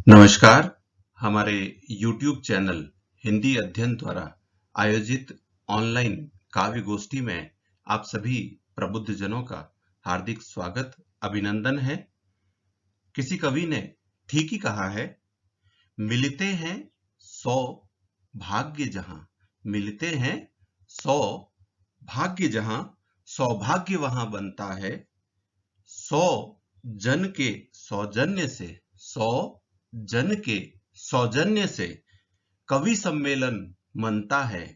नमस्कार। हमारे YouTube channel Hindi अध्ययन द्वारा आयोजित ऑनलाइन काव्य गोष्ठी में आप सभी प्रबुद्ध जनों का हार्दिक स्वागत अभिनंदन है। किसी कवि ने ठीक ही कहा है, मिलते हैं 100 भाग्य जहां, मिलते हैं 100 भाग्य जहां, सौभाग्य वहां बनता है। 100 जन के सौजन्य से, 100 जन के सौजन्य से कवि सम्मेलन मनता है।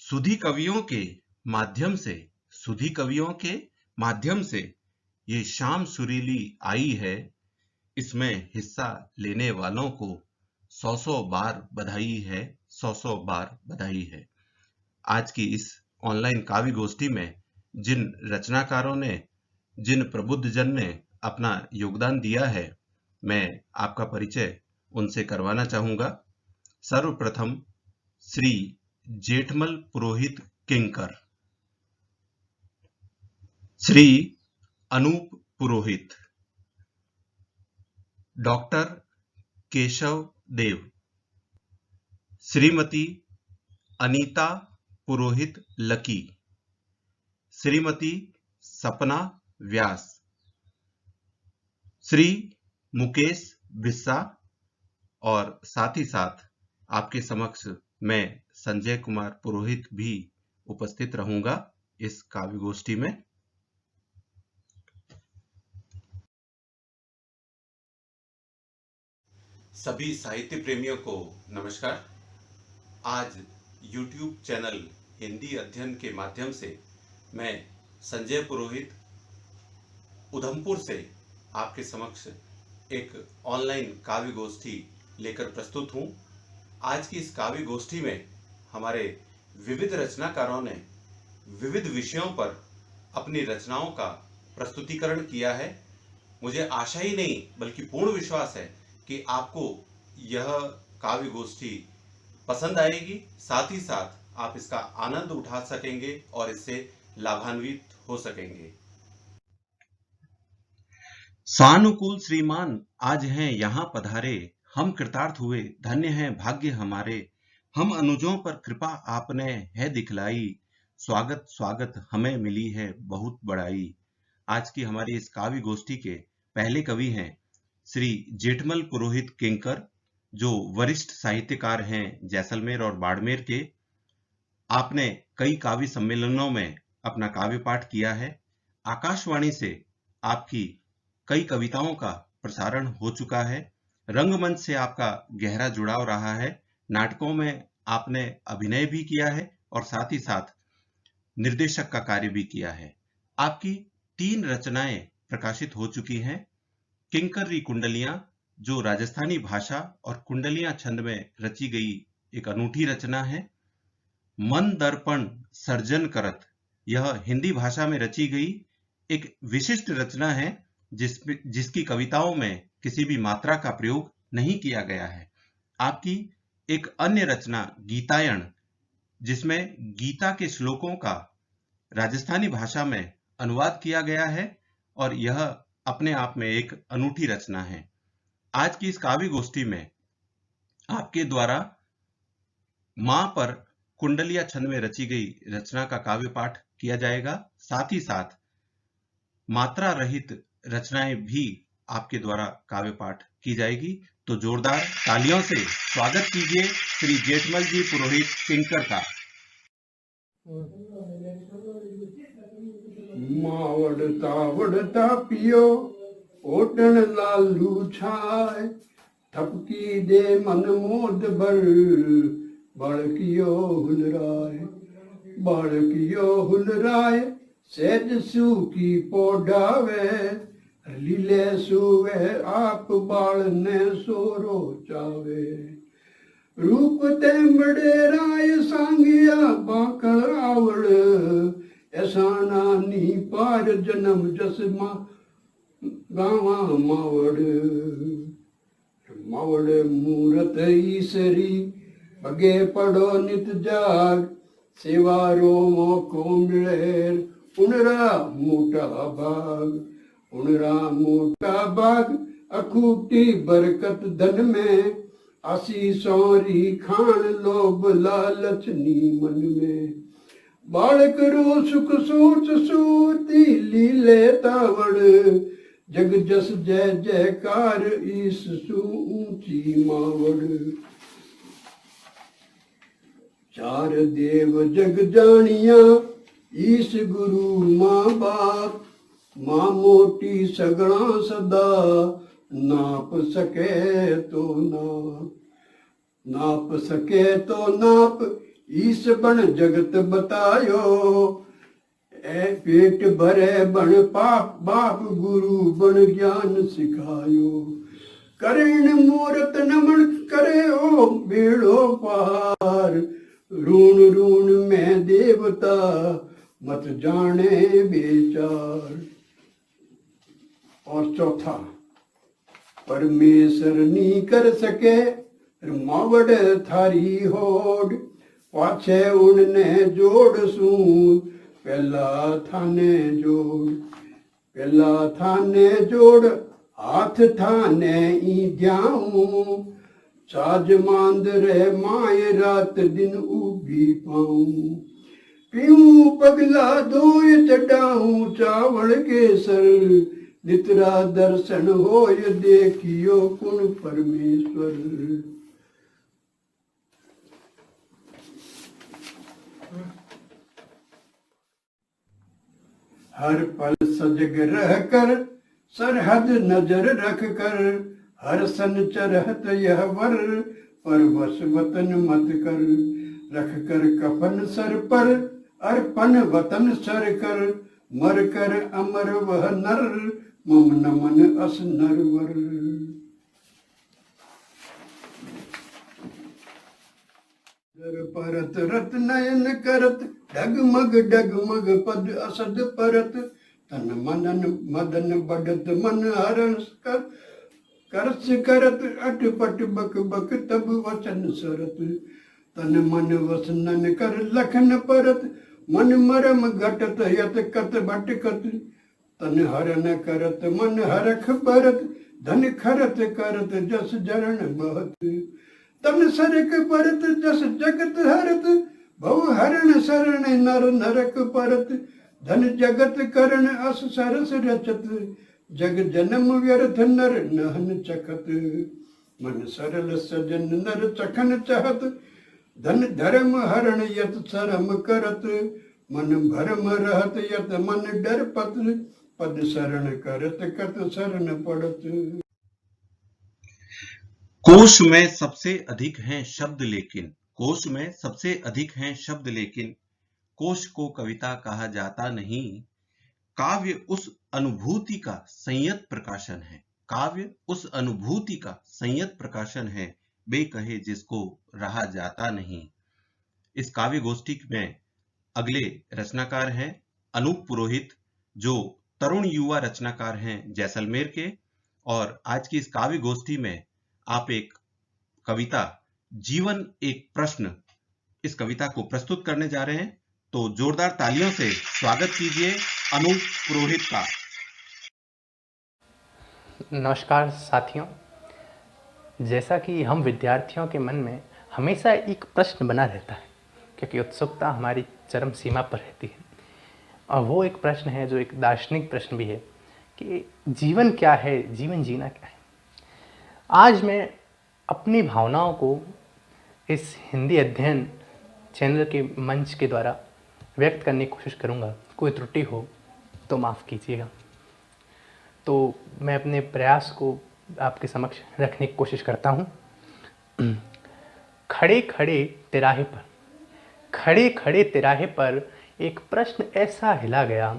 सुधी कवियों के माध्यम से, सुधी कवियों के माध्यम से ये शाम सुरीली आई है। इसमें हिस्सा लेने वालों को 100 बार बधाई है, 100 बार बधाई है। आज की इस ऑनलाइन काव्य गोष्ठी में जिन रचनाकारों ने, जिन प्रबुद्ध जन ने अपना योगदान दिया है, मैं आपका परिचय उनसे करवाना चाहूंगा। सर्वप्रथम श्री जेठमल पुरोहित किंकर, श्री अनूप पुरोहित, डॉक्टर केशव देव, श्रीमती अनीता पुरोहित लकी, श्रीमती सपना व्यास, श्री मुकेश बिस्सा और साथ ही साथ आपके समक्ष मैं संजय कुमार पुरोहित भी उपस्थित रहूंगा इस काव्य गोष्ठी में। सभी साहित्य प्रेमियों को नमस्कार। आज YouTube चैनल हिंदी अध्ययन के माध्यम से मैं संजय पुरोहित उधमपुर से आपके समक्ष एक ऑनलाइन काव्य गोष्ठी लेकर प्रस्तुत हूँ। आज की इस काव्य गोष्ठी में हमारे विविध रचनाकारों ने विविध विषयों पर अपनी रचनाओं का प्रस्तुतिकरण किया है। मुझे आशा ही नहीं बल्कि पूर्ण विश्वास है कि आपको यह काव्य गोष्ठी पसंद आएगी, साथ ही साथ आप इसका आनंद उठा सकेंगे और इससे लाभान्वित हो सकेंगे। सानुकूल श्रीमान आज हैं यहाँ पधारे, हम कृतार्थ हुए, धन्य हैं भाग्य हमारे। हम अनुजों पर कृपा आपने है दिखलाई, स्वागत स्वागत हमें मिली है बहुत बड़ाई। आज की हमारी इस काव्य गोष्ठी के पहले कवि हैं श्री जेठमल पुरोहित किंकर, जो वरिष्ठ साहित्यकार हैं जैसलमेर और बाड़मेर के। आपने कई काव्य सम्मेलनों में अपना काव्य पाठ किया है। आकाशवाणी से आपकी कई कविताओं का प्रसारण हो चुका है। रंगमंच से आपका गहरा जुड़ाव रहा है। नाटकों में आपने अभिनय भी किया है और साथ ही साथ निर्देशक का कार्य भी किया है। आपकी 3 रचनाएं प्रकाशित हो चुकी हैं। किंकरी कुंडलियां, जो राजस्थानी भाषा और कुंडलियां छंद में रची गई एक अनूठी रचना है। मन दर्पण सर्जन करत, यह हिंदी भाषा में रची गई एक विशिष्ट रचना है जिसकी कविताओं में किसी भी मात्रा का प्रयोग नहीं किया गया है। आपकी एक अन्य रचना गीतायन, जिसमें गीता के श्लोकों का राजस्थानी भाषा में अनुवाद किया गया है और यह अपने आप में एक अनूठी रचना है। आज की इस काव्य गोष्ठी में आपके द्वारा मां पर कुंडलिया छंद में रची गई रचना का काव्य पाठ किया जाएगा। साथ ही साथ मात्रा रहित रचनाएं भी आपके द्वारा काव्य पाठ की जाएगी। तो जोरदार तालियों से स्वागत कीजिए श्री जेठमल जी पुरोहित किंकर का। मावड़ता वड़ता पियो ओटन लालू छाय, थपकी दे मन मोद बर, बालकियो हुलराय, बालकियो हुलराय, सहज सूकी पोढ़ावे, लीले सुवे आप बाल ने सोरो चावे। रूप ते मडेराय सांगिया बाकल आवड़, ऐसा नानी पार जन्म जसमा गावा मावड़। मावड़ मूरत ईसरी बगे पड़ो नित जाग, सेवारो मोको मिलेर उनरा मोटा भाग, उनरा मोटा भाग अखूटी बरकत धन में, आशीषोरी खान लोभ लालच नी मन में। बालक रो सुख सोच सूती लीले तावड़, जग जस जय जयकार ईस सु ऊंची मावड़। चार देव जग जानिया, ईश गुरु माँ बाप, माँ मोटी सगड़ा सदा, नाप सके तो नाप, नाप सके तो नाप, ईश बन जगत बतायो। ए पेट भरे बन पाप, बाप गुरु बन ज्ञान सिखायो। करण मूरत नमन करे ओ बेड़ो पार, ऋण ऋण में देवता मत जाने बेचार। और चौथा, परमेश्वर नी कर सके मावड़ थारी होड़, पाछे उनने जोड़ सूं पहला थाने जोड़। पहला थाने जोड़ हाथ थाने ई ध्याऊं, साज मांद रे माए रात दिन उभी पाऊं। पीऊं पगला धोय चढ़ाऊं चावल केसर, नितरा दर्शन होय देखियो कुण परमेश्वर। हर पल सजग रह कर, सरहद नजर रख कर, हर सन चरहत यह वर, पर वश वतन मत कर। रख कर कफन सर पर, अर्पण वतन सर कर, मर कर अमर वह नर, मम नमन अस नरवर। परत रत नयन करत, डगमग डगमग पद असद परत, तन मनन मदन बढ़त मन हरण कर, करस करत अटपट बक बक तब वचन सरत। तन मन वसनन कर लखन परत, मन मरम घटत यत कत भटकत। तन हरण करत मन हरख परत, धन खरत करत जस जरण बहत। तन सरक परत जस जगत हरत, भव हरण शरण नर नरक परत। धन जगत करण अस सरस रचत, जग जन्म व्यर्थ नर नहन चखत। मन सरल सजन नर चखन चाहत, धन धर्म हरण यत शरम करत। मन भरम रहत यत मन डरपत, पद शरण करत कत शरण पड़त। कोश में सबसे अधिक हैं शब्द लेकिन, कोश में सबसे अधिक हैं शब्द लेकिन, कोश को कविता कहा जाता नहीं। काव्य उस अनुभूति का संयत प्रकाशन है, काव्य उस अनुभूति का संयत प्रकाशन है, बेकहे जिसको रहा जाता नहीं। इस काव्य गोष्ठी में अगले रचनाकार हैं अनूप पुरोहित, जो तरुण युवा रचनाकार हैं जैसलमेर के। और आज की इस काव्य गोष्ठी में आप एक कविता जीवन एक प्रश्न, इस कविता को प्रस्तुत करने जा रहे हैं, तो जोरदार तालियों से स्वागत कीजिए अनूप पुरोहित का। नमस्कार साथियों, जैसा कि हम विद्यार्थियों के मन में हमेशा एक प्रश्न बना रहता है, क्योंकि उत्सुकता हमारी चरम सीमा पर रहती है, और वो एक प्रश्न है जो एक दार्शनिक प्रश्न भी है कि जीवन क्या है, जीवन जीना क्या है। आज मैं अपनी भावनाओं को इस हिंदी अध्ययन चैनल के मंच के द्वारा व्यक्त करने की कोशिश करूँगा। कोई त्रुटि हो तो माफ़ कीजिएगा। तो मैं अपने प्रयास को आपके समक्ष रखने की कोशिश करता हूँ। खड़े खड़े तिराहे पर, खड़े खड़े तिराहे पर एक प्रश्न ऐसा हिला गया,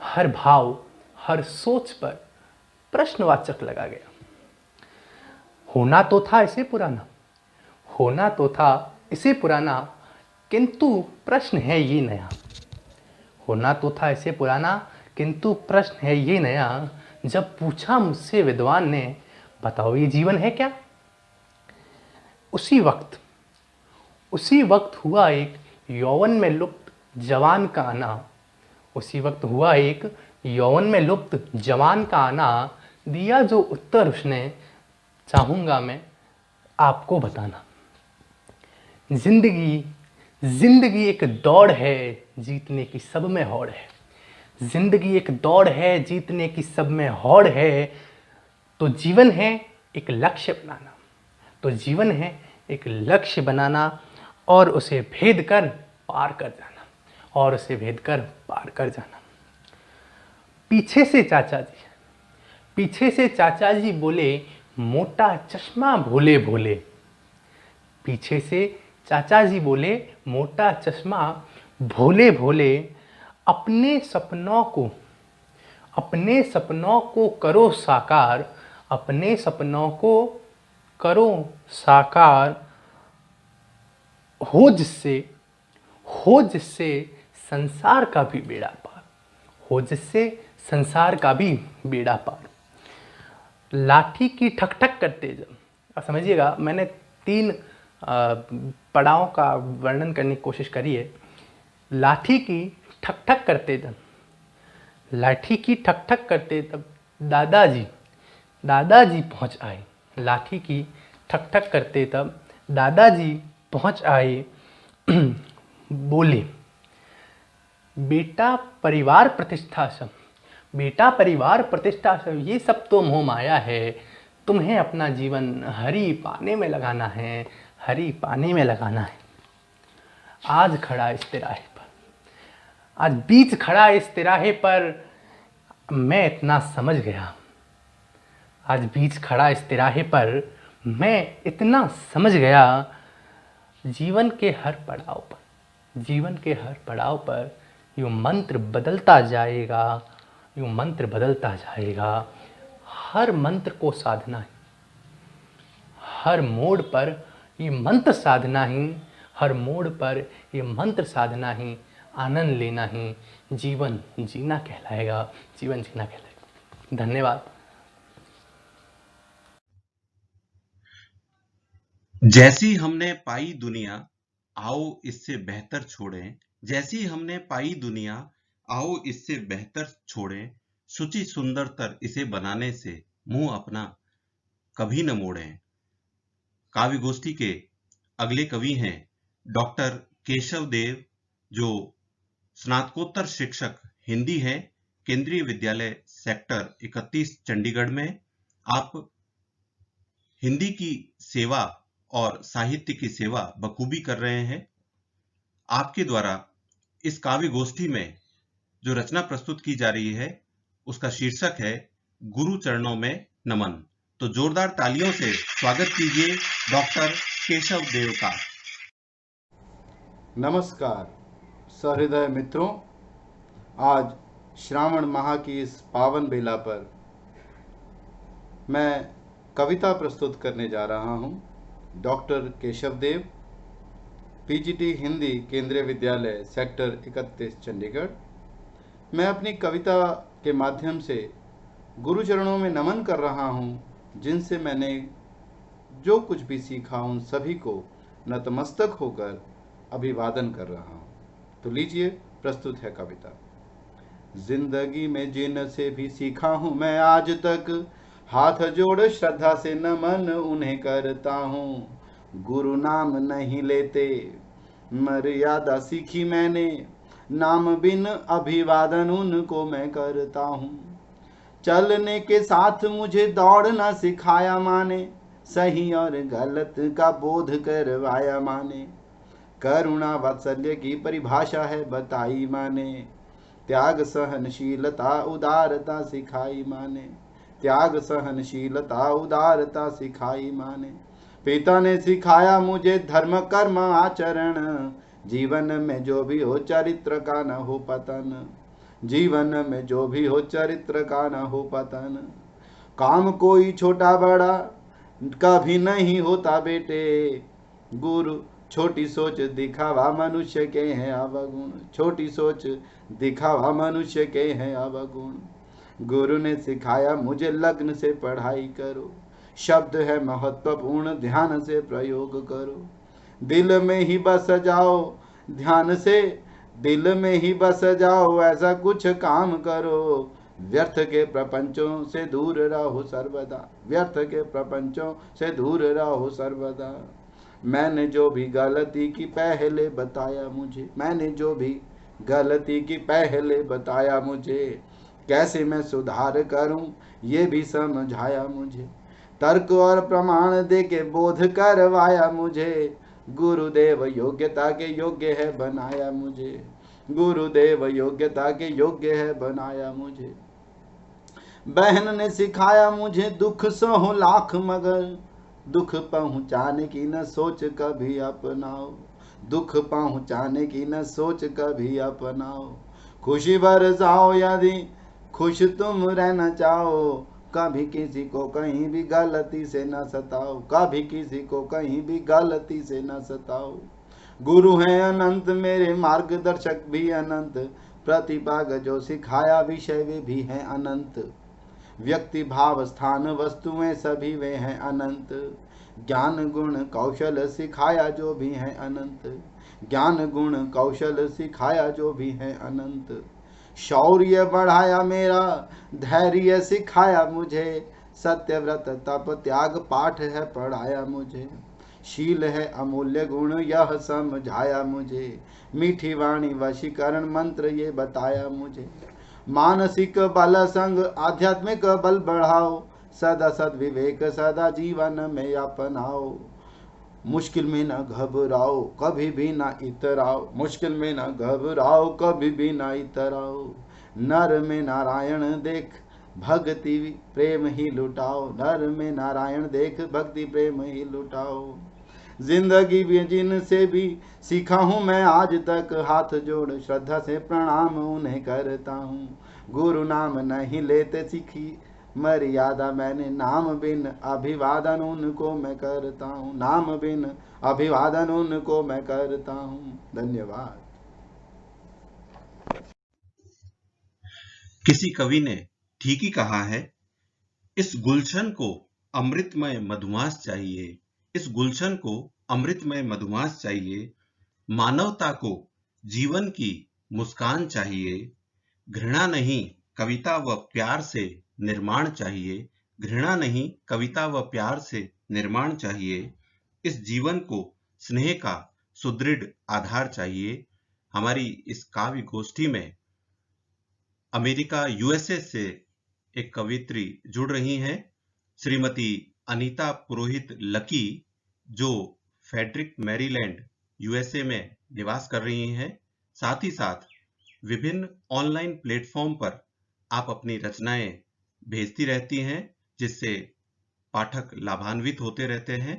हर भाव हर सोच पर प्रश्नवाचक लगा गया। होना तो था इसे पुराना, होना तो था इसे पुराना, किंतु प्रश्न है ये नया। होना तो था इसे पुराना, किंतु प्रश्न है ये नया। जब पूछा मुझसे विद्वान ने, बताओ ये जीवन है क्या। उसी वक्त हुआ एक यौवन में लुप्त जवान का आना। उसी वक्त हुआ एक यौवन में लुप्त जवान का आना, दिया जो उत्तर उसने, चाहूँगा मैं आपको बताना। जिंदगी जिंदगी एक दौड़ है, जीतने की सब में होड़ है। जिंदगी एक दौड़ है, जीतने की सब में होड़ है। तो जीवन है एक लक्ष्य बनाना, तो जीवन है एक लक्ष्य बनाना, और उसे भेद कर पार कर जाना, और उसे भेद कर पार कर जाना। पीछे से चाचा जी बोले, मोटा चश्मा भोले भोले। पीछे से चाचा जी बोले, मोटा चश्मा भोले भोले। अपने सपनों को करो साकार, अपने सपनों को करो साकार। हो जिससे संसार का भी बेड़ा पार, हो जिससे संसार का भी बेड़ा पार। लाठी की ठक ठक करते जब, अब समझिएगा, मैंने 3 पड़ावों का वर्णन करने की कोशिश करी है। लाठी की ठक ठक करते जब, लाठी की ठक ठक करते तब दादाजी पहुंच आए। लाठी की ठक ठक करते तब दादाजी पहुंच आए। बोले, बेटा परिवार प्रतिष्ठा सब, बेटा परिवार प्रतिष्ठा सब ये सब तो मोह माया है। तुम्हें अपना जीवन हरि पाने में लगाना है, हरि पाने में लगाना है। आज खड़ा इस तिराहे पर, आज बीच खड़ा इस तिराहे पर, मैं इतना समझ गया। आज बीच खड़ा इस तिराहे पर, मैं इतना समझ गया। जीवन के हर पड़ाव पर यूँ मंत्र बदलता जाएगा, यूँ मंत्र बदलता जाएगा। हर मंत्र को साधना है, हर मोड़ पर ये मंत्र साधना ही, हर मोड़ पर ये मंत्र साधना ही, आनंद लेना ही जीवन जीना कहलाएगा, जीवन जीना कहलाएगा। धन्यवाद। जैसी हमने पाई दुनिया, आओ इससे बेहतर छोड़ें। जैसी हमने पाई दुनिया, आओ इससे बेहतर छोड़ें। शुचि सुंदरतर इसे बनाने से मुंह अपना कभी न मोड़ें। काव्य गोष्ठी के अगले कवि हैं डॉक्टर केशव देव, जो स्नातकोत्तर शिक्षक हिंदी हैं, केंद्रीय विद्यालय सेक्टर 31 चंडीगढ़ में। आप हिंदी की सेवा और साहित्य की सेवा बखूबी कर रहे हैं। आपके द्वारा इस काव्य गोष्ठी में जो रचना प्रस्तुत की जा रही है उसका शीर्षक है गुरु चरणों में नमन। तो जोरदार तालियों से स्वागत कीजिए डॉक्टर केशव देव का। नमस्कार सहृदय मित्रों, आज श्रावण माह की इस पावन बेला पर मैं कविता प्रस्तुत करने जा रहा हूं। डॉक्टर केशव देव, पीजीटी हिंदी, केंद्रीय विद्यालय सेक्टर 31 चंडीगढ़। मैं अपनी कविता के माध्यम से गुरुचरणों में नमन कर रहा हूं, जिनसे मैंने जो कुछ भी सीखा उन सभी को नतमस्तक होकर अभिवादन कर रहा हूं। तो लीजिए, प्रस्तुत है कविता। जिंदगी में जिन से भी सीखा हूं मैं आज तक, हाथ जोड़ श्रद्धा से नमन उन्हें करता हूँ। गुरु नाम नहीं लेते मर्यादा सीखी मैंने, नाम बिन अभिवादन उनको मैं करता हूँ। चलने के साथ मुझे दौड़ना सिखाया माने, सही और गलत का बोध करवाया माने। करुणा वात्सल्य की परिभाषा है बताई माने, त्याग सहनशीलता उदारता सिखाई माने। त्याग सहनशीलता उदारता सिखाई माने। पिता ने सिखाया मुझे धर्म कर्म आचरण, जीवन में जो भी हो चरित्र का न हो पतन। जीवन में जो भी हो चरित्र का न हो पतन। काम कोई छोटा बड़ा कभी नहीं होता बेटे, गुरु छोटी सोच दिखावा मनुष्य के हैं अवगुण। छोटी सोच दिखावा मनुष्य के हैं अवगुण। गुरु ने सिखाया मुझे लग्न से पढ़ाई करो, शब्द है महत्वपूर्ण ध्यान से प्रयोग करो। दिल में ही बस जाओ ध्यान से, दिल में ही बस जाओ, ऐसा कुछ काम करो व्यर्थ के प्रपंचों से दूर रहो सर्वदा, व्यर्थ के प्रपंचों से दूर रहो सर्वदा। मैंने जो भी गलती की पहले बताया मुझे, मैंने जो भी गलती की पहले बताया मुझे, कैसे मैं सुधार करूं ये भी समझाया मुझे, तर्क और प्रमाण दे के बोध करवाया मुझे, गुरुदेव योग्यता के योग्य है बनाया मुझे, गुरुदेव योग्यता के योग्य है बनाया मुझे। बहन ने सिखाया मुझे दुख सहो लाख मगर, दुख पहुंचाने की न सोच कभी अपनाओ, दुख पहुंचाने की न सोच कभी अपनाओ। खुशी बरसाओ यदि खुश तुम रहना चाहो, कभी किसी को कहीं भी गलती से न सताओ, कभी किसी को कहीं भी गलती से न सताओ। गुरु हैं अनंत मेरे मार्गदर्शक भी अनंत, प्रतिभा जो सिखाया विषय वे भी हैं अनंत। व्यक्ति भाव स्थान वस्तुएं सभी वे हैं अनंत, ज्ञान गुण कौशल सिखाया जो भी हैं अनंत, ज्ञान गुण कौशल सिखाया जो भी हैं अनंत। शौर्य बढ़ाया मेरा, धैर्य सिखाया मुझे, सत्यव्रत तप त्याग पाठ है पढ़ाया मुझे। शील है अमूल्य गुण यह समझाया मुझे, मीठी वाणी वशीकरण मंत्र ये बताया मुझे। मानसिक बल संग आध्यात्मिक बल बढ़ाओ, सदा सद्विवेक सदा जीवन में अपनाओ। मुश्किल में न घबराओ कभी भी न इतराओ, मुश्किल में न घबराओ कभी भी न इतराओ। नर में नारायण देख भक्ति प्रेम ही लुटाओ, नर में नारायण देख भक्ति प्रेम ही लुटाओ। जिंदगी भी जिनसे भी सीखा हूँ मैं आज तक, हाथ जोड़ श्रद्धा से प्रणाम उन्हें करता हूँ। गुरु नाम नहीं लेते सीखी मर्यादा मैंने, नाम बिन अभिवादन उनको मैं करता हूँ, नाम बिन अभिवादन उनको मैं करता हूँ। धन्यवाद। किसी कवि ने ठीक ही कहा है, इस गुलशन को अमृतमय मधुमास चाहिए, इस गुलशन को अमृतमय मधुमास चाहिए। मानवता को जीवन की मुस्कान चाहिए, घृणा नहीं कविता व प्यार से निर्माण चाहिए, घृणा नहीं कविता व प्यार से निर्माण चाहिए। इस जीवन को स्नेह का सुदृढ़ आधार चाहिए। हमारी इस काव्य गोष्ठी में अमेरिका यूएसए से एक कवित्री जुड़ रही हैं, श्रीमती अनीता पुरोहित लकी, जो फेडरिक मैरीलैंड यूएसए में निवास कर रही हैं। साथ ही साथ विभिन्न ऑनलाइन प्लेटफॉर्म पर आप अपनी रचनाएं भेजती रहती हैं, जिससे पाठक लाभान्वित होते रहते हैं।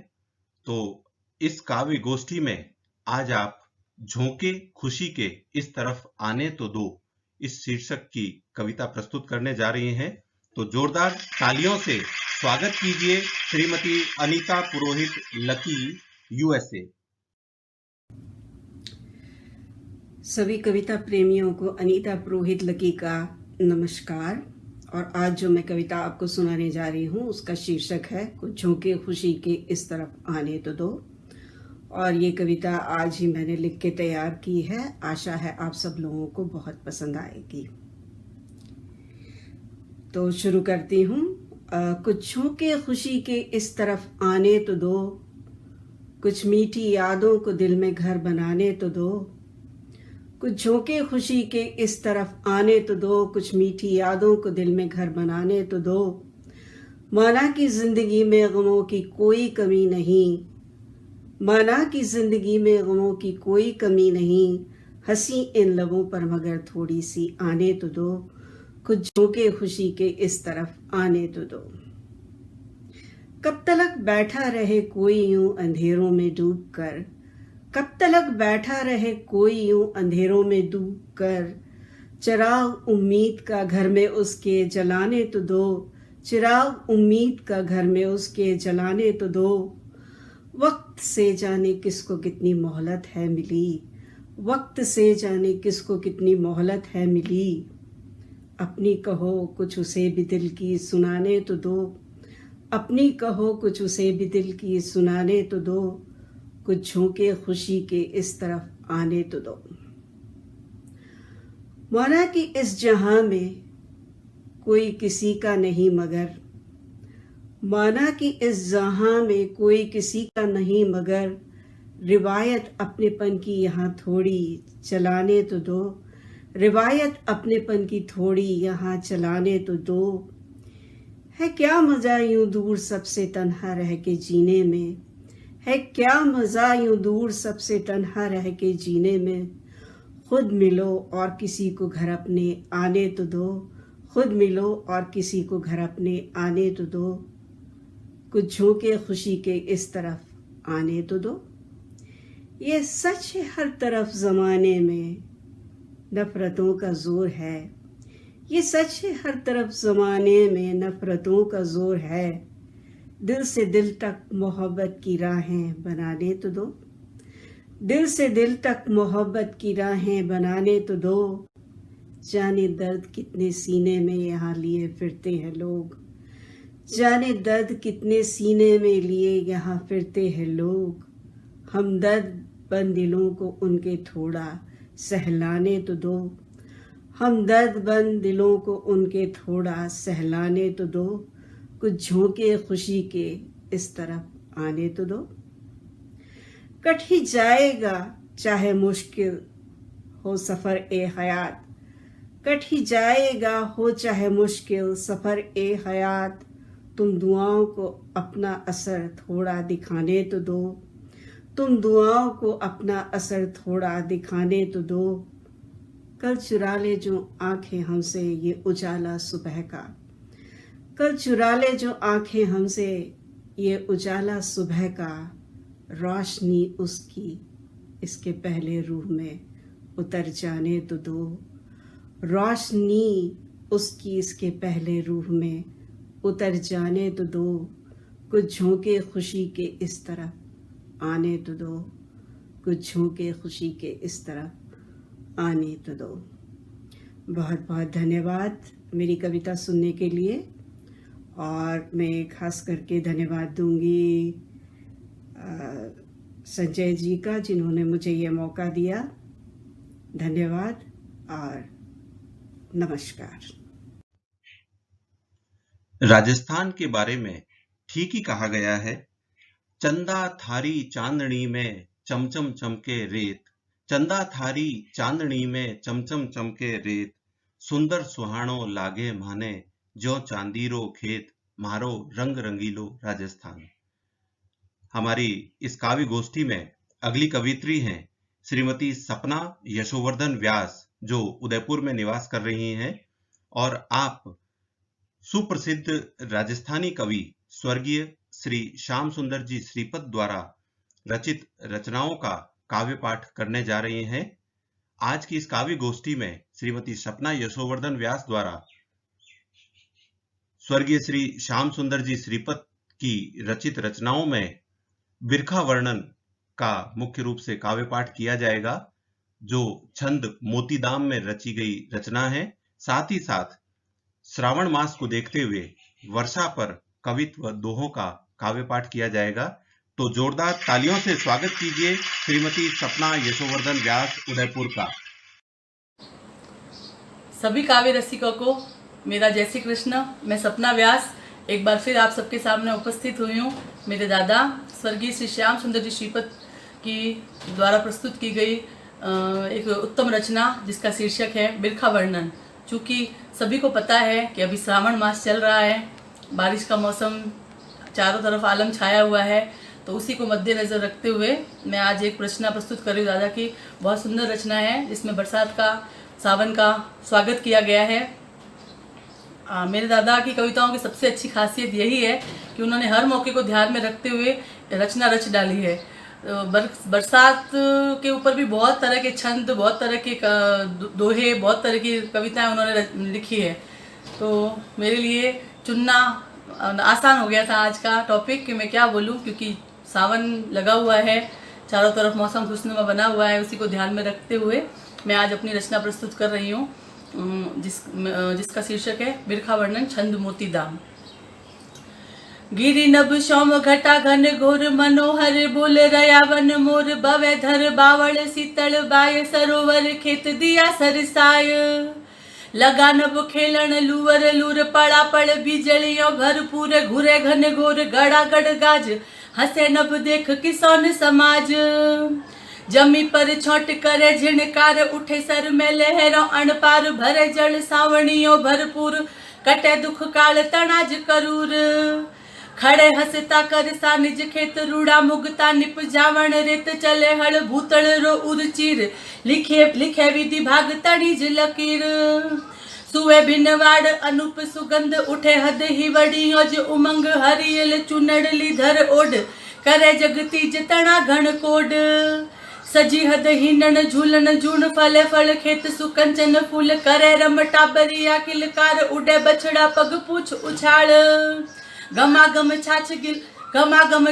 तो इस काव्य गोष्ठी में आज आप झोंके खुशी के इस तरफ आने तो दो, इस शीर्षक की कविता प्रस्तुत करने जा रही हैं। तो जोरदार तालियों से स्वागत कीजिए श्रीमती अनीता पुरोहित लकी, यूएसए। सभी कविता प्रेमियों को अनीता पुरोहित लकी का नमस्कार। और आज जो मैं कविता आपको सुनाने जा रही हूँ उसका शीर्षक है कुछ झोंके खुशी के इस तरफ आने तो दो। और ये कविता आज ही मैंने लिख के तैयार की है, आशा है आप सब लोगों को बहुत पसंद आएगी। तो शुरू करती हूँ। कुछ झोंके खुशी के इस तरफ आने तो दो, कुछ मीठी यादों को दिल में घर बनाने तो दो, कुछ झोंके खुशी के इस तरफ आने तो दो, कुछ मीठी यादों को दिल में घर बनाने तो दो। माना कि जिंदगी में गमों की कोई कमी नहीं, माना कि जिंदगी में गमों की कोई कमी नहीं, हंसी इन लबों पर मगर थोड़ी सी आने तो दो, कुछ झोंके खुशी के इस तरफ आने तो दो। कब तलक बैठा रहे कोई यूं अंधेरों में डूब कर, कब तलक बैठा रहे कोई यूं अंधेरों में डूब कर, चिराग उम्मीद का घर में उसके जलाने तो दो, चिराग उम्मीद का घर में उसके जलाने तो दो। वक्त से जाने किसको कितनी मोहलत है मिली, वक्त से जाने किसको कितनी मोहलत है मिली। अपनी कहो कुछ उसे भी दिल की सुनाने तो दो, अपनी कहो कुछ उसे भी दिल की सुनाने तो दो, कुछ झोंके खुशी के इस तरफ आने तो दो। माना कि इस जहां में कोई किसी का नहीं मगर, माना कि इस जहां में कोई किसी का नहीं मगर, रिवायत अपनेपन की यहाँ थोड़ी चलाने तो दो, रिवायत अपनेपन की थोड़ी यहाँ चलाने तो दो। है क्या मज़ा यूं दूर सबसे तन्हा रह के जीने में, है क्या मज़ा यूं दूर सबसे तन्हा रह के जीने में। खुद मिलो और किसी को घर अपने आने तो दो, खुद मिलो और किसी को घर अपने आने तो दो। कुछ झोंके खुशी के इस तरफ आने तो दो। ये सच है हर तरफ ज़माने में नफ़रतों का ज़ोर है, ये सच है हर तरफ ज़माने में नफ़रतों का ज़ोर है। दिल से दिल तक मोहब्बत की राहें बनाने तो दो, दिल से दिल तक मोहब्बत की राहें बनाने तो दो। जाने दर्द कितने सीने में यहाँ लिए फिरते हैं लोग, जाने दर्द कितने सीने में लिए यहाँ फिरते हैं लोग। हमदर्द बन दिलों को उनके थोड़ा सहलाने तो दो, हमदर्द बन दिलों को उनके थोड़ा सहलाने तो दो। कुछ झोंके खुशी के इस तरफ आने तो दो। कट ही जाएगा चाहे मुश्किल हो सफ़र ए हयात, कट ही जाएगा हो चाहे मुश्किल सफ़र ए हयात। तुम दुआओं को अपना असर थोड़ा दिखाने तो दो, तुम दुआओं को अपना असर थोड़ा दिखाने तो दो। कल चुरा ले जो आंखें हमसे ये उजाला सुबह का, कल चुरा ले जो आंखें हमसे ये उजाला सुबह का। रोशनी उसकी इसके पहले रूह में उतर जाने तो दो, रोशनी उसकी इसके पहले रूह में उतर जाने तो दो। कुछ झोंके खुशी के इस तरफ आने तो दो, कुछ झोंके खुशी के इस तरफ आने तो दो। बहुत बहुत धन्यवाद मेरी कविता सुनने के लिए, और मैं खास करके धन्यवाद दूंगी संजय जी का जिन्होंने मुझे ये मौका दिया। धन्यवाद और नमस्कार। राजस्थान के बारे में ठीक ही कहा गया है। चंदा थारी चांदनी में चमचम चमके रेत, चंदा थारी चांदनी में चमचम चमके रेत। सुंदर सुहाणो लागे माने जो चांदीरो खेत, मारो रंग रंगीलो राजस्थान। हमारी इस काव्य गोष्ठी में अगली कवित्री हैं श्रीमती सपना यशोवर्धन व्यास, जो उदयपुर में निवास कर रही हैं, और आप सुप्रसिद्ध राजस्थानी कवि स्वर्गीय श्री श्याम सुंदर जी श्रीपत द्वारा रचित रचनाओं का काव्य पाठ करने जा रहे हैं। आज की इस काव्य गोष्ठी में श्रीमती सपना यशोवर्धन व्यास द्वारा स्वर्गीय श्री श्याम सुंदर जी श्रीपत की रचित रचनाओं में बिरखा वर्णन का मुख्य रूप से काव्य पाठ किया जाएगा, जो छंद मोतीदाम में रची गई रचना है। साथ ही साथ श्रावण मास को देखते हुए वर्षा पर कवित्व दोहों का काव्य पाठ किया जाएगा। तो जोरदार तालियों से स्वागत कीजिए श्रीमती सपना यशोवर्धन व्यास उदयपुर का। सभी काव्य रसिकों को मेरा जय श्री कृष्ण। मैं सपना व्यास एक बार फिर आप सबके सामने उपस्थित हुई हूँ। मेरे दादा स्वर्गीय श्री श्याम सुंदर जी श्रीपत की द्वारा प्रस्तुत की गई एक उत्तम रचना जिसका शीर्षक है बिरखा वर्णन। चूँकि सभी को पता है कि अभी श्रावण मास चल रहा है, बारिश का मौसम चारों तरफ आलम छाया हुआ है, तो उसी को मद्देनज़र रखते हुए मैं आज एक रचना प्रस्तुत कर रही हूँ। दादा की बहुत सुंदर रचना है जिसमें बरसात का, सावन का स्वागत किया गया है। मेरे दादा की कविताओं की सबसे अच्छी खासियत यही है कि उन्होंने हर मौके को ध्यान में रखते हुए रचना रच डाली है। बरसात के ऊपर भी बहुत तरह के छंद, बहुत तरह के दोहे, बहुत तरह की कविताएं उन्होंने लिखी है। तो मेरे लिए चुनना आसान हो गया था आज का टॉपिक कि मैं क्या बोलूं, क्योंकि सावन लगा हुआ है, चारों तरफ मौसम खुशनुमा बना हुआ है। उसी को ध्यान में रखते हुए मैं आज अपनी रचना प्रस्तुत कर रही हूँ, जिसका शीर्षक है बिरखा वर्णन छंद मोतीदाम। गिरि नभ शौम घटा घन घोर मनोहर बोल रया वन मोर बवे धर बावल शीतल बाय सरोवर खेत दिया सरसाय। लगा नभ खेलन लूवर लूर पड़ा पड़ बिजलियों भरपूर घुरे घन घोर गड़ा गड़ गाज हंसे नभ देख किसान समाज जमी पर छोट करे झिणकार उठे सर में लहरों अणपार भरे जल सावणियों भरपूर कटे दुख काल तनाज करूर खड़े हंसता कर सा निज खेत रूड़ा मुगता निप जावण रेत चले हल भूतल रो उर चीर लिखे लिखे विधि भाग तड़ीज लकीर सुए भिनवाड़ अनुप सुगंध उठे हद ही वड़ियों ज उमंग हरियल चुनड़ली धर ओड करे जगती जतना घन कोड सजी हद हिंडन झूलन झून फले फल खेत सुकंचन फूल करे रमटा बरिया किलकार उड़े बछड़ा पग पूछ उछाल गमागम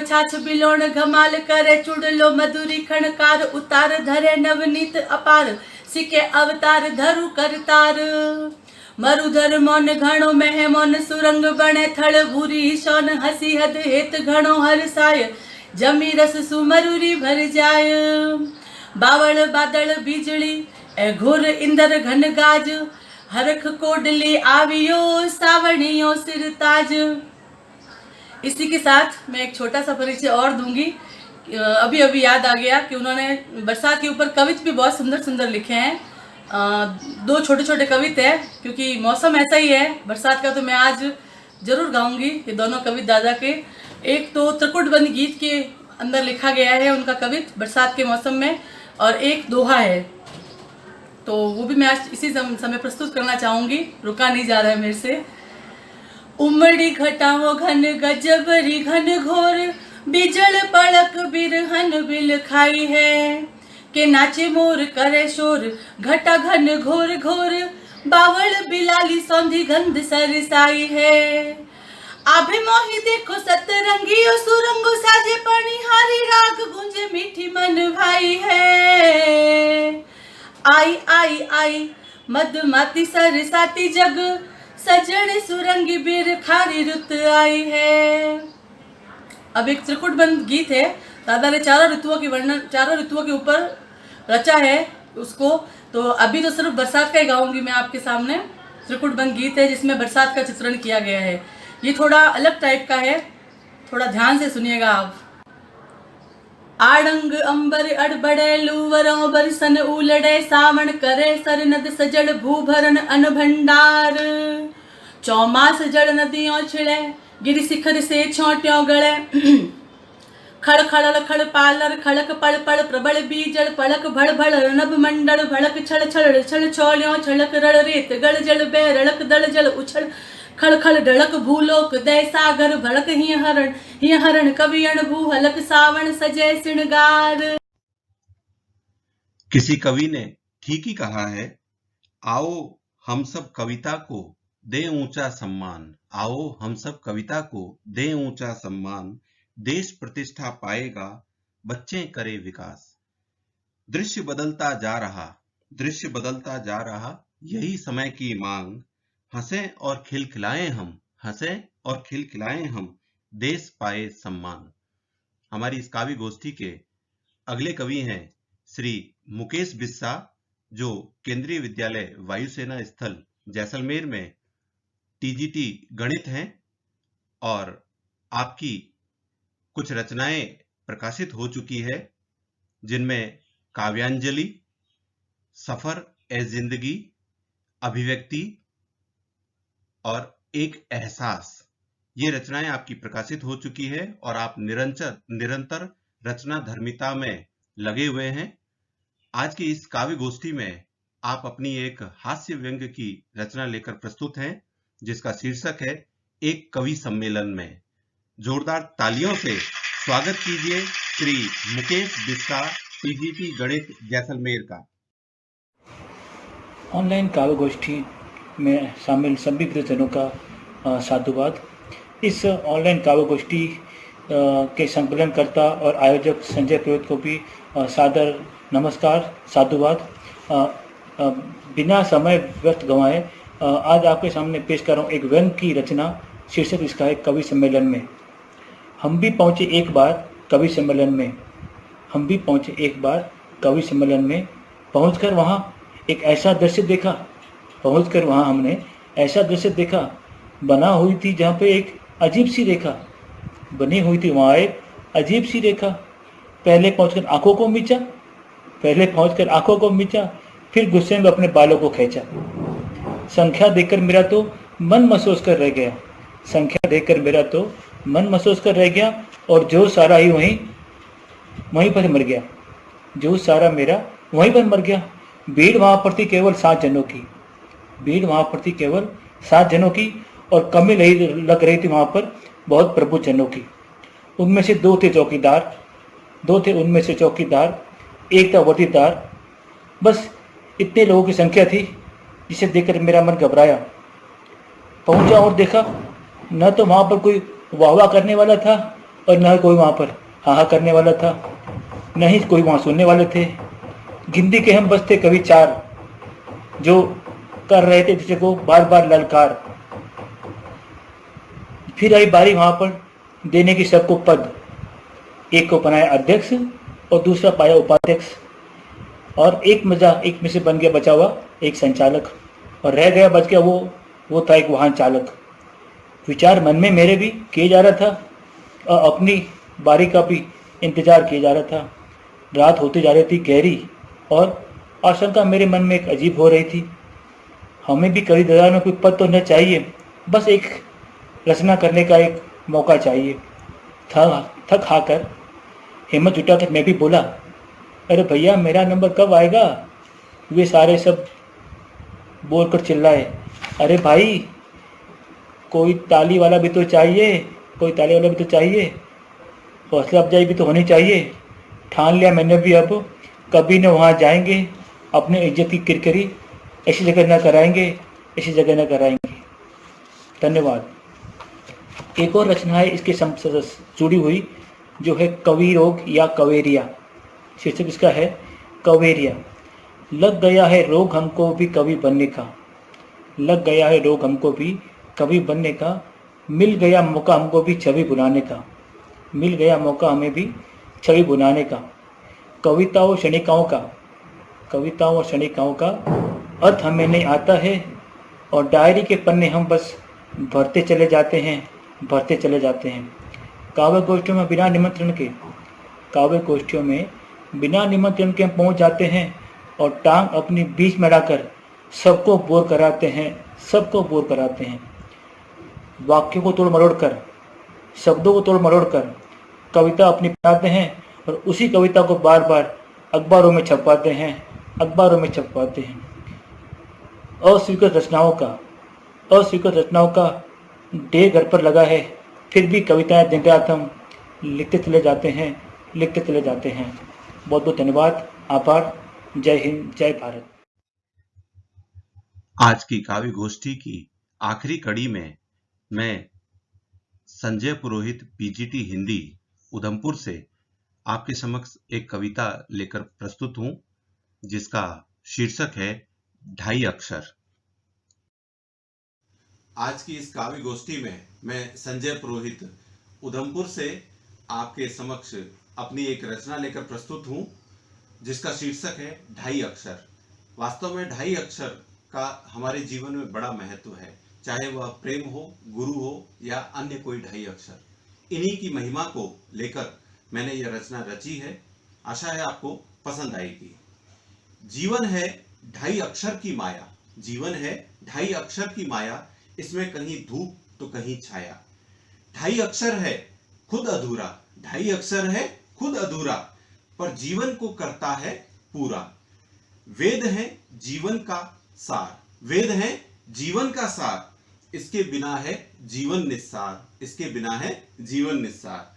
छाछ बिलोण घमाल करे चुड़लो मधुरी खणकार उतार धरे नवनीत अपार सिके अवतार धरु करतार मरुधर मौन घणो मह मौन सुरंग बणे थड़ भूरी शौन हसी हद हेत घणो हरसाय जमी रस सुमरुरी भर जाय बावल बादल बिजली ए घोर इंदर घन गाज हरख कोडली आवियो सावणियों सिरताज। इसी के साथ मैं एक छोटा सा परिचय और दूंगी। अभी अभी याद आ गया कि उन्होंने बरसात के ऊपर कवित भी बहुत सुंदर सुंदर लिखे हैं। दो छोटे छोटे कवित है, क्योंकि मौसम ऐसा ही है बरसात का, तो मैं आज जरूर गाऊंगी ये दोनों कवित दादा के। एक तो त्रिकुट बंद गीत के अंदर लिखा गया है उनका कवित बरसात के मौसम में, और एक दोहा है, तो वो भी मैं आज इसी समय प्रस्तुत करना चाहूंगी, रुका नहीं जा रहा है मेरे से। उमड़ी घटाओ घन गजबरी घन घोर बिजल पड़क बिरहन बिल खाई है के नाचे मोर करे शोर घटा घन घोर घोर बावल बिलाली सौंधी गंध सरसाई है। आभे मोही देखो सतरंगी और सुरंगो साजे पनिहारी राग गूंजे मीठी मन भाई है। आई आई आई मधुमाती सरसाती जग सजन सुरंगी बीर खारी रुत आई है। अब एक त्रिकुटबंध गीत है, दादा ने चारों ऋतुओं के ऊपर रचा है उसको, तो अभी तो सिर्फ बरसात का ही गाऊंगी मैं आपके सामने। त्रिकुटबंध गीत है जिसमें बरसात का चित्रण किया गया है। ये थोड़ा अलग टाइप का है, थोड़ा ध्यान से सुनिएगा आप। आड़ंग अंबर अड़बड़े लूवरों बरसन उलड़े सावण करे सरनद सजल भूभरन अनभंडार। चौमास जड़ नदियों छिड़े गिर शिखर से छोट्यों गले खड़ खड़ल खड़ पालर खड़क पड़ पड़ प्रबल बीजल पड़क भड़ भड़ नभ मंडल भड़क छड़ छड़ छड़ छोल्यों छड़क रड़ रेत गड़ जल बे रड़क दड़ जल उछल खड़ खड़ ढड़क भूलोक दय सागर भड़क ही हरण कवियण भू हलक सावण सजय श्रृंगार। किसी कवि ने ठीक ही कहा है, आओ हम सब कविता को दे ऊंचा सम्मान, आओ हम सब कविता को दे ऊंचा सम्मान, देश प्रतिष्ठा पाएगा बच्चे करे विकास। दृश्य बदलता जा रहा यही समय की मांग, हंसे और खिलखिलाएं हम देश पाए सम्मान। हमारी इस काव्य गोष्ठी के अगले कवि हैं श्री मुकेश बिस्सा, जो केंद्रीय विद्यालय वायुसेना स्थल जैसलमेर में टीजीटी गणित हैं, और आपकी कुछ रचनाएं प्रकाशित हो चुकी है, जिनमें काव्यांजलि, सफर ए जिंदगी, अभिव्यक्ति और एक एहसास, ये रचनाएं आपकी प्रकाशित हो चुकी है और आप निरंतर रचना धर्मिता में लगे हुए हैं। आज की इस काव्य गोष्ठी में आप अपनी एक हास्य व्यंग्य की रचना लेकर प्रस्तुत हैं, जिसका शीर्षक है एक कवि सम्मेलन में। जोरदार तालियों से स्वागत कीजिए श्री मुकेश बिस्सा, टीजीटी गणित जैसलमेर का। ऑनलाइन काव्य गोष्ठी में शामिल सभी गुरुजनों का साधुवाद। इस ऑनलाइन काव्य गोष्ठी के संकलनकर्ता और आयोजक संजय पुरोहित को भी सादर नमस्कार, साधुवाद। बिना समय व्यर्थ गंवाए आज आपके सामने पेश कर रहा हूँ एक व्यंग्य की रचना। शीर्षक इसका है कवि सम्मेलन में। हम भी पहुँचे एक बार कवि सम्मेलन में, हम भी पहुँचे एक बार कवि सम्मेलन में, पहुँचकर वहाँ एक ऐसा दृश्य देखा, पहुंचकर वहाँ हमने ऐसा दृश्य देखा, बना हुई थी जहाँ पे एक अजीब सी रेखा बनी हुई थी, वहाँ एक अजीब सी रेखा। पहले पहुंचकर आंखों को मींचा, फिर गुस्से में अपने बालों को खींचा। संख्या देखकर मेरा तो मन महसूस कर रह गया, और जो सारा ही वहीं पर मर गया। भीड़ वहां पर थी केवल 7 जनों की, और कमी लग रही थी वहां पर बहुत प्रभु जनों की। उनमें से दो थे चौकीदार, एक था वर्दीदार। बस इतने लोगों की संख्या थी, जिसे देखकर मेरा मन घबराया। पहुंचा और देखा, न तो वहां पर कोई वाह करने वाला था, और न कोई वहां पर हा करने वाला था, न ही कोई वहां सुनने वाले थे। गिनती के हम बस थे कभी 4, जो कर रहे थे दूसरे को बार बार ललकार। फिर आई बारी वहां पर देने की सबको पद। एक को बनाया अध्यक्ष और दूसरा पाया उपाध्यक्ष, और एक में से बन गया बचा हुआ एक संचालक, और रह गया बच गया वो था एक वाहन चालक। विचार मन में मेरे भी किए जा रहा था, और अपनी बारी का भी इंतजार किया जा रहा था। रात होती जा रही थी गहरी, और आशंका मेरे मन में एक अजीब हो रही थी। हमें भी कभी दरबार में कोई पद तो न चाहिए, बस एक रचना करने का एक मौका चाहिए। थक हाकर हिम्मत जुटाकर मैं भी बोला, अरे भैया मेरा नंबर कब आएगा? वे सारे सब बोलकर चिल्लाए, अरे भाई कोई ताली वाला भी तो चाहिए, हौसला अफजाई भी तो होनी चाहिए। ठान लिया मैंने भी, अब कभी न वहाँ जाएंगे, अपने इज्जत की किरकिरी ऐसी जगह न कराएंगे। धन्यवाद। एक और रचना है इसके जुड़ी हुई, जो है कवि रोग या कवेरिया। शीर्षक इसका है कवेरिया। लग गया है रोग हमको भी कवि बनने का, मिल गया मौका हमको भी छवि बुनाने का। कविताओं और क्षणिकाओं का अर्थ हमें नहीं आता है, और डायरी के पन्ने हम बस भरते चले जाते हैं। काव्य गोष्ठियों में बिना निमंत्रण के हम पहुंच जाते हैं, और टांग अपनी बीच में डालकर सबको बोर कराते हैं। वाक्यों को तोड़ मरोड़ कर, शब्दों को तोड़ मरोड़ कर कविता अपनी बनाते हैं, और उसी कविता को बार बार अखबारों में छपवाते हैं। अस्वीकृत रचनाओं का ढेर घर पर लगा है, फिर भी कविताएं दिन रात हम लिखते चले जाते हैं। बहुत बहुत धन्यवाद, आभार। जय हिंद, जय भारत। आज की काव्य गोष्ठी की आखिरी कड़ी में मैं संजय पुरोहित, पीजीटी हिंदी, उधमपुर से आपके समक्ष एक कविता लेकर प्रस्तुत हूं, जिसका शीर्षक है 2.5 अक्षर। आज की इस काव्य गोष्ठी में मैं संजय पुरोहित, उधमपुर से आपके समक्ष अपनी एक रचना लेकर प्रस्तुत हूं, जिसका शीर्षक है 2.5 अक्षर। वास्तव में 2.5 अक्षर का हमारे जीवन में बड़ा महत्व है, चाहे वह प्रेम हो, गुरु हो, या अन्य कोई 2.5 अक्षर। इन्हीं की महिमा को लेकर मैंने यह रचना रची है। आशा है आपको पसंद आएगी। जीवन है 2.5 अक्षर की माया, इसमें कहीं धूप तो कहीं छाया। 2.5 अक्षर है खुद अधूरा, पर जीवन को करता है पूरा। वेद है जीवन का सार, इसके बिना है जीवन निस्सार।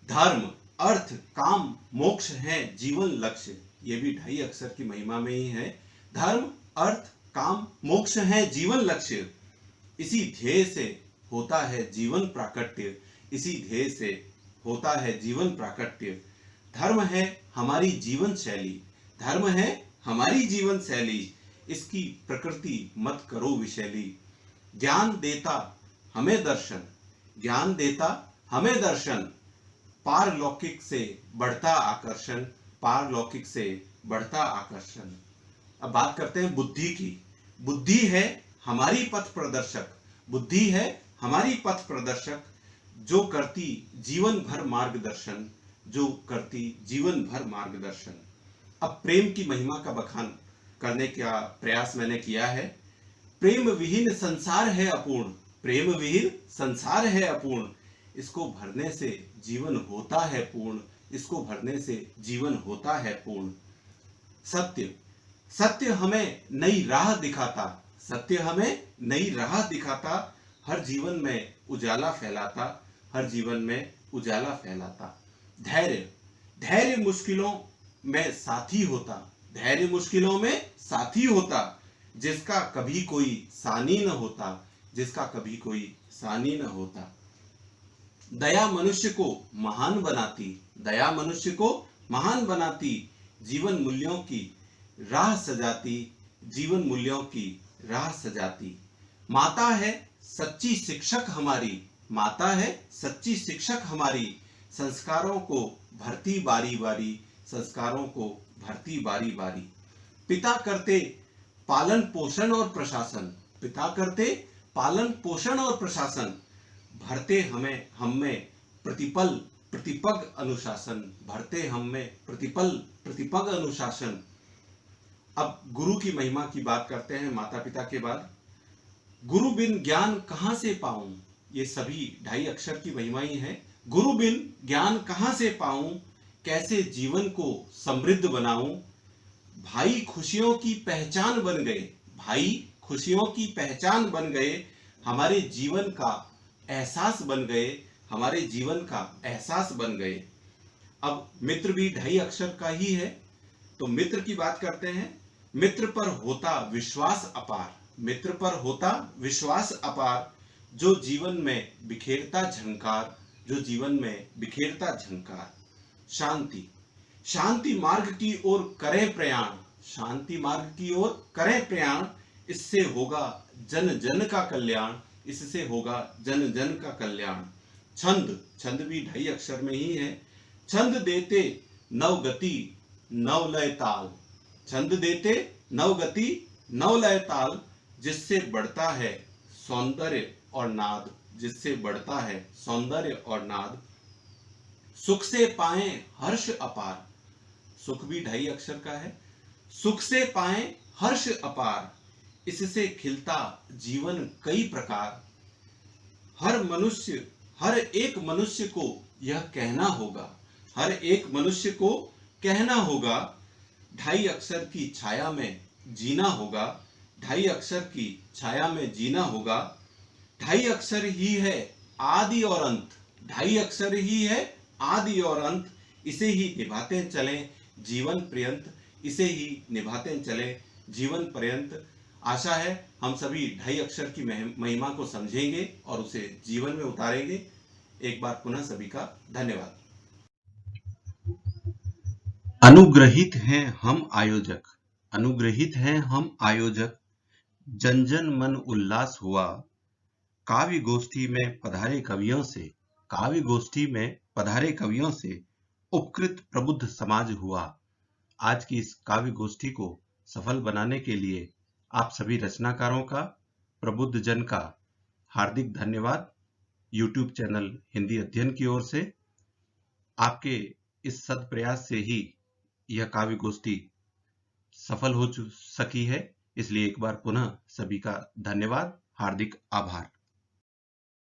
धर्म, अर्थ, काम, मोक्ष है जीवन लक्ष्य। ये भी 2.5 अक्षर की महिमा में ही है। धर्म, अर्थ, काम, मोक्ष है जीवन लक्ष्य। इसी ध्येय से होता है जीवन प्राकट्य। धर्म है हमारी जीवन शैली, इसकी प्रकृति मत करो विशैली। ज्ञान देता हमें दर्शन, पारलौकिक से बढ़ता आकर्षण। अब बात करते हैं बुद्धि की। बुद्धि है हमारी पथ प्रदर्शक, बुद्धि है हमारी पथ प्रदर्शक, जो करती जीवन भर मार्गदर्शन, जो करती जीवन भर मार्गदर्शन। अब प्रेम की महिमा का बखान करने का प्रयास मैंने किया है। प्रेम विहीन संसार है अपूर्ण, प्रेम विहीन संसार है अपूर्ण, इसको भरने से जीवन होता है पूर्ण, इसको भरने से जीवन होता है पूर्ण। सत्य, सत्य हमें नई राह दिखाता, सत्य हमें नई राह दिखाता, हर जीवन में उजाला फैलाता, हर जीवन में उजाला फैलाता। धैर्य, धैर्य मुश्किलों में साथी होता, धैर्य मुश्किलों में साथी होता, जिसका कभी कोई सानी न होता, जिसका कभी कोई सानी न होता। दया मनुष्य को महान बनाती, दया मनुष्य को महान बनाती, जीवन मूल्यों की राह सजाती, जीवन मूल्यों की राह सजाती। माता है सच्ची शिक्षक हमारी, माता है सच्ची शिक्षक हमारी, संस्कारों को भरती बारी बारी, संस्कारों को भरती बारी बारी। पिता करते पालन पोषण और प्रशासन, पिता करते पालन पोषण और प्रशासन, भरते हमें हम में प्रतिपल प्रतिपग अनुशासन, भरते हम में प्रतिपल प्रतिपग अनुशासन। अब गुरु की महिमा की बात करते हैं माता पिता के बाद। गुरु बिन ज्ञान कहां से पाऊं, ये सभी 2.5 अक्षर की महिमा ही है। गुरु बिन ज्ञान कहां से पाऊं, कैसे जीवन को समृद्ध बनाऊं। भाई खुशियों की पहचान बन गए, भाई खुशियों की पहचान बन गए, हमारे जीवन का एहसास बन गए, हमारे जीवन का एहसास बन गए। अब मित्र भी 2.5 अक्षर का ही है, तो मित्र की बात करते हैं। मित्र पर होता विश्वास अपार, मित्र पर होता विश्वास अपार, जो जीवन में बिखेरता झंकार, जो जीवन में बिखेरता झंकार। शांति, शांति मार्ग की ओर करें प्रयाण, शांति मार्ग की ओर करें प्रयाण, इससे होगा जन जन का कल्याण, इससे होगा जन जन का कल्याण। छंद, छंद भी 2.5 अक्षर में ही है। छंद देते नव गति नव लय ताल, छंद देते नव गति नव लय ताल, जिससे बढ़ता है सौंदर्य और नाद, जिससे बढ़ता है सौंदर्य और नाद। सुख से पाएं हर्ष अपार, सुख भी 2.5 अक्षर का है। सुख से पाएं हर्ष अपार, इससे खिलता जीवन कई प्रकार। हर मनुष्य, हर एक मनुष्य को यह कहना होगा, हर एक मनुष्य को कहना होगा, 2.5 अक्षर की छाया में जीना होगा, 2.5 अक्षर की छाया में जीना होगा। 2.5 अक्षर ही है आदि और अंत, 2.5 अक्षर ही है आदि और अंत, इसे ही निभाते चलें जीवन पर्यंत, इसे ही निभाते चलें जीवन पर्यंत। आशा है हम सभी 2.5 अक्षर की महिमा को समझेंगे और उसे जीवन में उतारेंगे। एक बार पुनः सभी का धन्यवाद। अनुग्रहित हैं हम आयोजक, अनुग्रहित हैं हम आयोजक, जन जन मन उल्लास हुआ, काव्य गोष्ठी में पधारे कवियों से, काव्य गोष्ठी में पधारे कवियों से उपकृत प्रबुद्ध समाज हुआ। आज की इस काव्य गोष्ठी को सफल बनाने के लिए आप सभी रचनाकारों का, प्रबुद्ध जन का हार्दिक धन्यवाद। YouTube चैनल हिंदी अध्ययन की ओर से आपके इस सत्प्रयास से ही यह काव्य गोष्ठी सफल हो सकी है, इसलिए एक बार पुनः सभी का धन्यवाद, हार्दिक आभार।